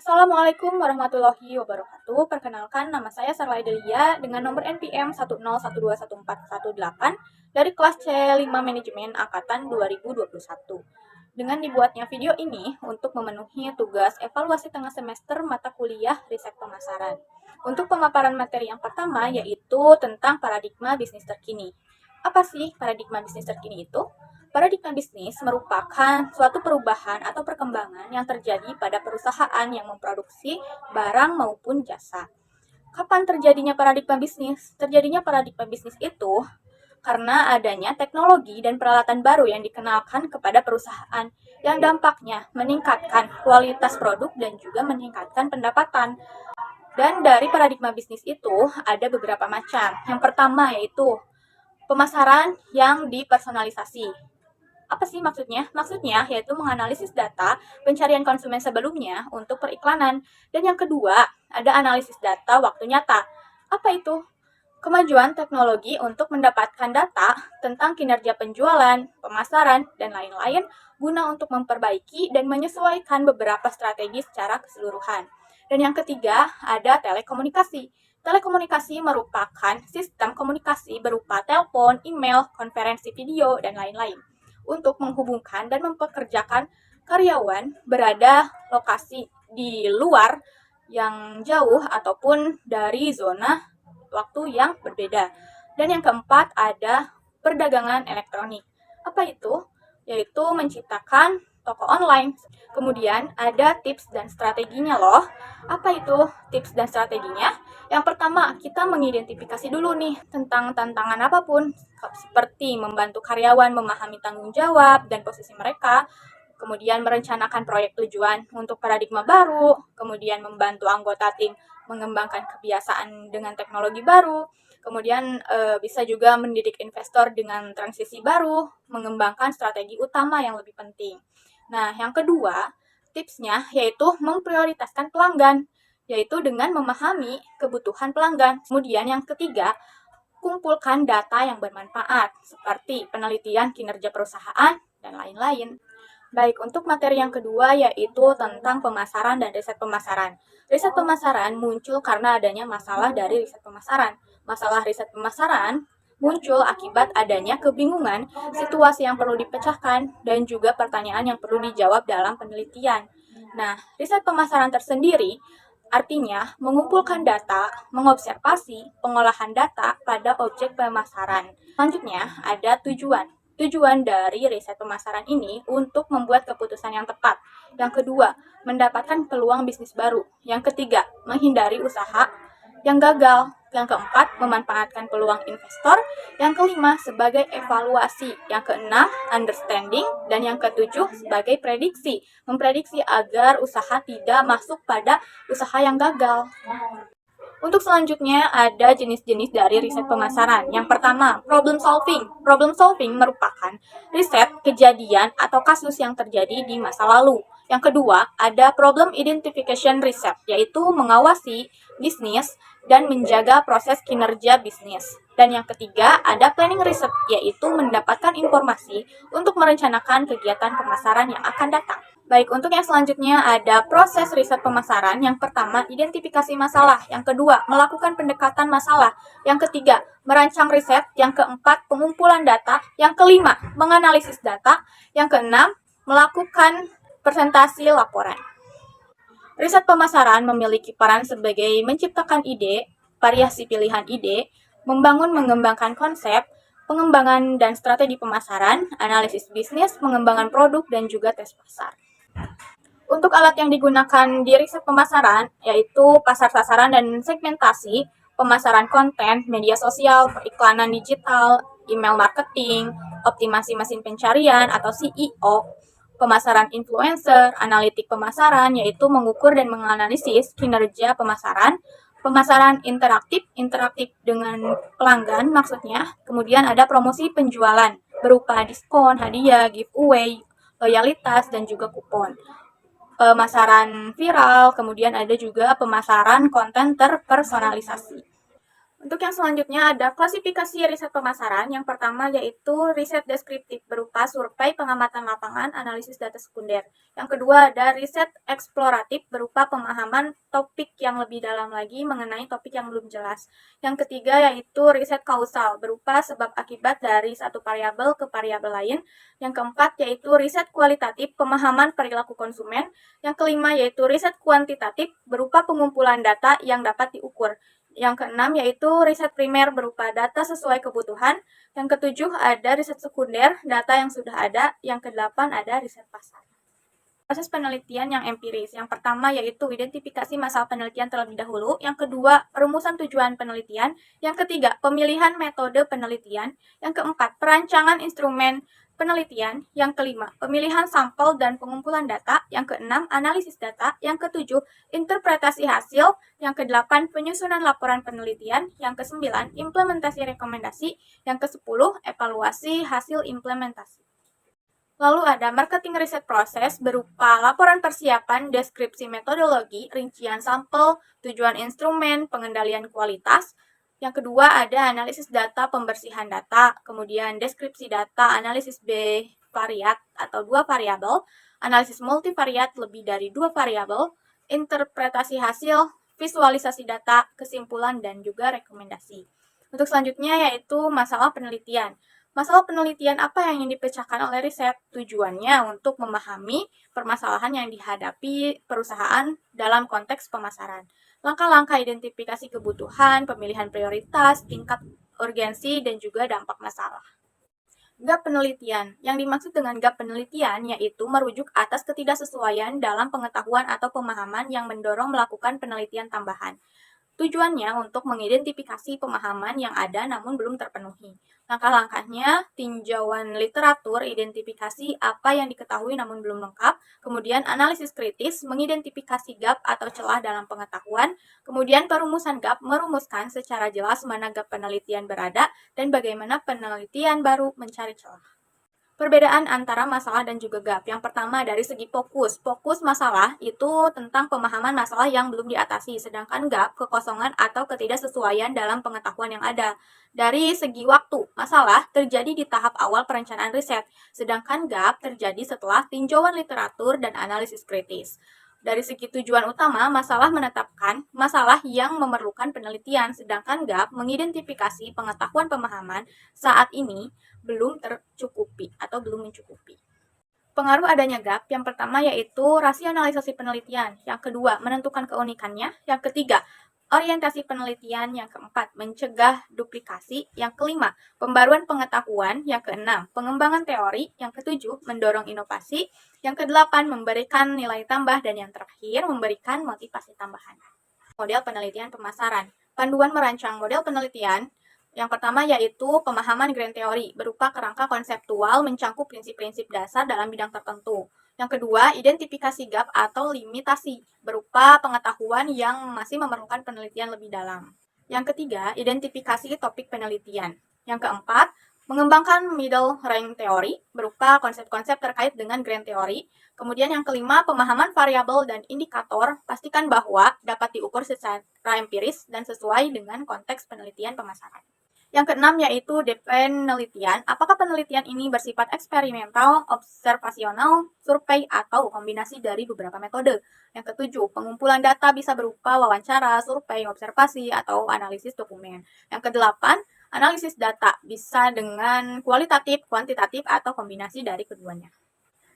Assalamualaikum warahmatullahi wabarakatuh. Perkenalkan, nama saya Sarla Delia dengan nomor NPM 101214118 dari kelas C5 Manajemen Angkatan 2021. Dengan dibuatnya video ini untuk memenuhi tugas evaluasi tengah semester mata kuliah riset pemasaran. Untuk pemaparan materi yang pertama yaitu tentang paradigma bisnis terkini. Apa sih paradigma bisnis terkini itu? Paradigma bisnis merupakan suatu perubahan atau perkembangan yang terjadi pada perusahaan yang memproduksi barang maupun jasa. Kapan terjadinya paradigma bisnis? Terjadinya paradigma bisnis itu karena adanya teknologi dan peralatan baru yang dikenalkan kepada perusahaan yang dampaknya meningkatkan kualitas produk dan juga meningkatkan pendapatan. Dan dari paradigma bisnis itu ada beberapa macam. Yang pertama yaitu pemasaran yang dipersonalisasi. Apa sih maksudnya? Maksudnya yaitu menganalisis data pencarian konsumen sebelumnya untuk periklanan. Dan yang kedua, ada analisis data waktu nyata. Apa itu? Kemajuan teknologi untuk mendapatkan data tentang kinerja penjualan, pemasaran, dan lain-lain guna untuk memperbaiki dan menyesuaikan beberapa strategi secara keseluruhan. Dan yang ketiga, ada telekomunikasi. Telekomunikasi merupakan sistem komunikasi berupa telepon, email, konferensi video, dan lain-lain untuk menghubungkan dan mempekerjakan karyawan berada lokasi di luar yang jauh ataupun dari zona waktu yang berbeda. Dan yang keempat ada perdagangan elektronik. Apa itu? Yaitu menciptakan toko online. Kemudian ada tips dan strateginya loh. Apa itu tips dan strateginya? Yang pertama, kita mengidentifikasi dulu nih tentang tantangan apapun, seperti membantu karyawan memahami tanggung jawab dan posisi mereka, kemudian merencanakan proyek tujuan untuk paradigma baru, kemudian membantu anggota tim mengembangkan kebiasaan dengan teknologi baru, kemudian bisa juga mendidik investor dengan transisi baru, mengembangkan strategi utama yang lebih penting. Nah, yang kedua, tipsnya yaitu memprioritaskan pelanggan, yaitu dengan memahami kebutuhan pelanggan. Kemudian yang ketiga, kumpulkan data yang bermanfaat, seperti penelitian kinerja perusahaan dan lain-lain. Baik, untuk materi yang kedua yaitu tentang pemasaran dan riset pemasaran. Riset pemasaran muncul karena adanya masalah dari riset pemasaran. Masalah riset pemasaran muncul akibat adanya kebingungan, situasi yang perlu dipecahkan, dan juga pertanyaan yang perlu dijawab dalam penelitian. Nah, riset pemasaran tersendiri artinya mengumpulkan data, mengobservasi pengolahan data pada objek pemasaran. Selanjutnya, ada tujuan. Tujuan dari riset pemasaran ini untuk membuat keputusan yang tepat. Yang kedua, mendapatkan peluang bisnis baru. Yang ketiga, menghindari usaha yang gagal. Yang keempat, memanfaatkan peluang investor. Yang kelima, sebagai evaluasi. Yang keenam, understanding. Dan yang ketujuh, sebagai prediksi. Memprediksi agar usaha tidak masuk pada usaha yang gagal. Untuk selanjutnya ada jenis-jenis dari riset pemasaran. Yang pertama, problem solving. Problem solving merupakan riset kejadian atau kasus yang terjadi di masa lalu. Yang kedua, ada problem identification research, yaitu mengawasi bisnis dan menjaga proses kinerja bisnis. Dan yang ketiga, ada planning research, yaitu mendapatkan informasi untuk merencanakan kegiatan pemasaran yang akan datang. Baik, untuk yang selanjutnya ada proses riset pemasaran. Yang pertama, identifikasi masalah. Yang kedua, melakukan pendekatan masalah. Yang ketiga, merancang riset. Yang keempat, pengumpulan data. Yang kelima, menganalisis data. Yang keenam, melakukan presentasi laporan. Riset pemasaran memiliki peran sebagai menciptakan ide, variasi pilihan ide, membangun mengembangkan konsep, pengembangan dan strategi pemasaran, analisis bisnis, pengembangan produk, dan juga tes pasar. Untuk alat yang digunakan di riset pemasaran, yaitu pasar sasaran dan segmentasi, pemasaran konten, media sosial, periklanan digital, email marketing, optimasi mesin pencarian atau SEO, pemasaran influencer, analitik pemasaran, yaitu mengukur dan menganalisis kinerja pemasaran, pemasaran interaktif dengan pelanggan maksudnya, kemudian ada promosi penjualan berupa diskon, hadiah, giveaway, loyalitas, dan juga kupon. Pemasaran viral, kemudian ada juga pemasaran konten terpersonalisasi. Untuk yang selanjutnya ada klasifikasi riset pemasaran. Yang pertama yaitu riset deskriptif berupa survei pengamatan lapangan, analisis data sekunder. Yang kedua ada riset eksploratif berupa pemahaman topik yang lebih dalam lagi mengenai topik yang belum jelas. Yang ketiga yaitu riset kausal berupa sebab akibat dari satu variabel ke variabel lain. Yang keempat yaitu riset kualitatif pemahaman perilaku konsumen. Yang kelima yaitu riset kuantitatif berupa pengumpulan data yang dapat diukur. Yang keenam yaitu riset primer berupa data sesuai kebutuhan. Yang ketujuh ada riset sekunder, data yang sudah ada. Yang kedelapan ada riset pasar. Proses penelitian yang empiris. Yang pertama yaitu identifikasi masalah penelitian terlebih dahulu. Yang kedua, perumusan tujuan penelitian. Yang ketiga, pemilihan metode penelitian. Yang keempat, perancangan instrumen penelitian. Yang kelima, pemilihan sampel dan pengumpulan data. Yang keenam, analisis data. Yang ketujuh, interpretasi hasil. Yang kedelapan, penyusunan laporan penelitian. Yang kesembilan, implementasi rekomendasi. Yang kesepuluh, evaluasi hasil implementasi. Lalu ada marketing riset proses berupa laporan persiapan, deskripsi metodologi, rincian sampel, tujuan instrumen, pengendalian kualitas. Yang kedua ada analisis data, pembersihan data, kemudian deskripsi data, analisis bivariat atau dua variabel, analisis multivariat lebih dari dua variabel, interpretasi hasil, visualisasi data, kesimpulan, dan juga rekomendasi. Untuk selanjutnya yaitu masalah penelitian. Masalah penelitian apa yang ingin dipecahkan oleh riset? Tujuannya untuk memahami permasalahan yang dihadapi perusahaan dalam konteks pemasaran. Langkah-langkah identifikasi kebutuhan, pemilihan prioritas, tingkat urgensi, dan juga dampak masalah. Gap penelitian. Yang dimaksud dengan gap penelitian yaitu merujuk atas ketidaksesuaian dalam pengetahuan atau pemahaman yang mendorong melakukan penelitian tambahan. Tujuannya untuk mengidentifikasi pemahaman yang ada namun belum terpenuhi. Langkah-langkahnya, tinjauan literatur, identifikasi apa yang diketahui namun belum lengkap, kemudian analisis kritis, mengidentifikasi gap atau celah dalam pengetahuan, kemudian perumusan gap, merumuskan secara jelas mana gap penelitian berada dan bagaimana penelitian baru mencari celah. Perbedaan antara masalah dan juga gap. Yang pertama dari segi fokus. Fokus masalah itu tentang pemahaman masalah yang belum diatasi, sedangkan gap kekosongan atau ketidaksesuaian dalam pengetahuan yang ada. Dari segi waktu, masalah terjadi di tahap awal perencanaan riset, sedangkan gap terjadi setelah tinjauan literatur dan analisis kritis. Dari segi tujuan utama, masalah menetapkan masalah yang memerlukan penelitian, sedangkan gap mengidentifikasi pengetahuan pemahaman saat ini belum tercukupi atau belum mencukupi. Pengaruh adanya gap, yang pertama yaitu rasionalisasi penelitian, yang kedua menentukan keunikannya, yang ketiga orientasi penelitian, yang keempat mencegah duplikasi, yang kelima pembaruan pengetahuan, yang keenam pengembangan teori, yang ketujuh mendorong inovasi, yang kedelapan memberikan nilai tambah, dan yang terakhir memberikan motivasi tambahan. Model penelitian pemasaran. Panduan merancang model penelitian yang pertama yaitu pemahaman grand theory, berupa kerangka konseptual mencangkup prinsip-prinsip dasar dalam bidang tertentu. Yang kedua, identifikasi gap atau limitasi, berupa pengetahuan yang masih memerlukan penelitian lebih dalam. Yang ketiga, identifikasi topik penelitian. Yang keempat, mengembangkan middle range theory, berupa konsep-konsep terkait dengan grand theory. Kemudian yang kelima, pemahaman variabel dan indikator, pastikan bahwa dapat diukur secara empiris dan sesuai dengan konteks penelitian pemasaran. Yang keenam yaitu penelitian. Apakah penelitian ini bersifat eksperimental, observasional, survei, atau kombinasi dari beberapa metode? Yang ketujuh, pengumpulan data bisa berupa wawancara, survei, observasi, atau analisis dokumen. Yang kedelapan, analisis data bisa dengan kualitatif, kuantitatif, atau kombinasi dari keduanya.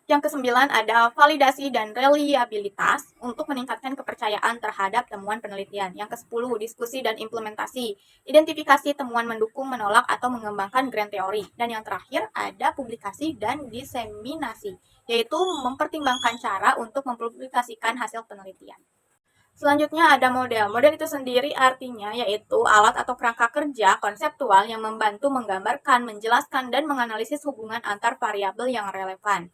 Yang kesembilan ada validasi dan reliabilitas untuk meningkatkan kepercayaan terhadap temuan penelitian. Yang kesepuluh diskusi dan implementasi, identifikasi temuan mendukung, menolak, atau mengembangkan grand theory. Dan yang terakhir ada publikasi dan diseminasi, yaitu mempertimbangkan cara untuk mempublikasikan hasil penelitian. Selanjutnya ada model. Model itu sendiri artinya yaitu alat atau kerangka kerja konseptual yang membantu menggambarkan, menjelaskan, dan menganalisis hubungan antar variabel yang relevan.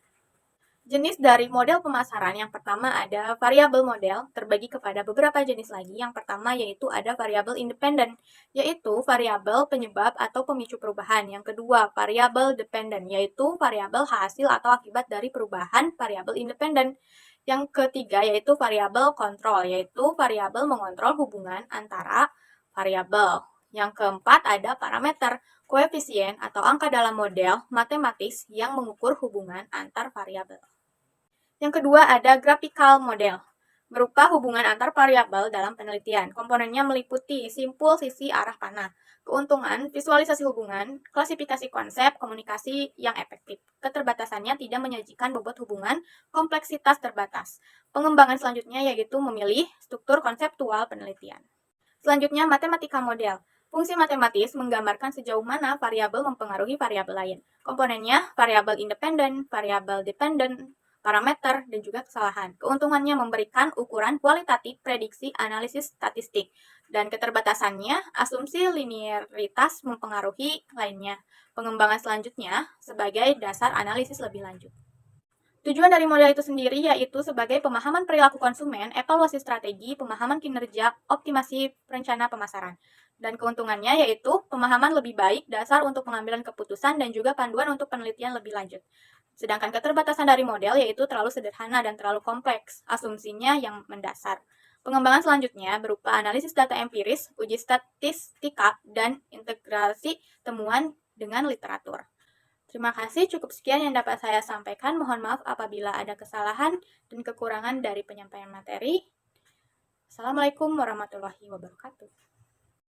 Jenis dari model pemasaran yang pertama ada variabel model, terbagi kepada beberapa jenis lagi. Yang pertama yaitu ada variabel independen, yaitu variabel penyebab atau pemicu perubahan. Yang kedua, variabel dependen, yaitu variabel hasil atau akibat dari perubahan variabel independen. Yang ketiga yaitu variabel kontrol, yaitu variabel mengontrol hubungan antara variabel. Yang keempat ada parameter, koefisien atau angka dalam model matematis yang mengukur hubungan antar variabel. Yang kedua ada graphical model, berupa hubungan antar variabel dalam penelitian. Komponennya meliputi simpul, sisi, arah panah, keuntungan, visualisasi hubungan, klasifikasi konsep, komunikasi yang efektif. Keterbatasannya tidak menyajikan bobot hubungan, kompleksitas terbatas. Pengembangan selanjutnya yaitu memilih struktur konseptual penelitian. Selanjutnya, matematika model. Fungsi matematis menggambarkan sejauh mana variabel mempengaruhi variabel lain. Komponennya variabel independen, variabel dependen, parameter, dan juga kesalahan. Keuntungannya memberikan ukuran kualitatif prediksi analisis statistik. Dan keterbatasannya, asumsi linearitas mempengaruhi lainnya. Pengembangan selanjutnya sebagai dasar analisis lebih lanjut. Tujuan dari model itu sendiri yaitu sebagai pemahaman perilaku konsumen, evaluasi strategi, pemahaman kinerja, optimasi rencana pemasaran. Dan keuntungannya yaitu pemahaman lebih baik, dasar untuk pengambilan keputusan, dan juga panduan untuk penelitian lebih lanjut. Sedangkan keterbatasan dari model yaitu terlalu sederhana dan terlalu kompleks, asumsinya yang mendasar. Pengembangan selanjutnya berupa analisis data empiris, uji statistika, dan integrasi temuan dengan literatur. Terima kasih, cukup sekian yang dapat saya sampaikan. Mohon maaf apabila ada kesalahan dan kekurangan dari penyampaian materi. Assalamualaikum warahmatullahi wabarakatuh.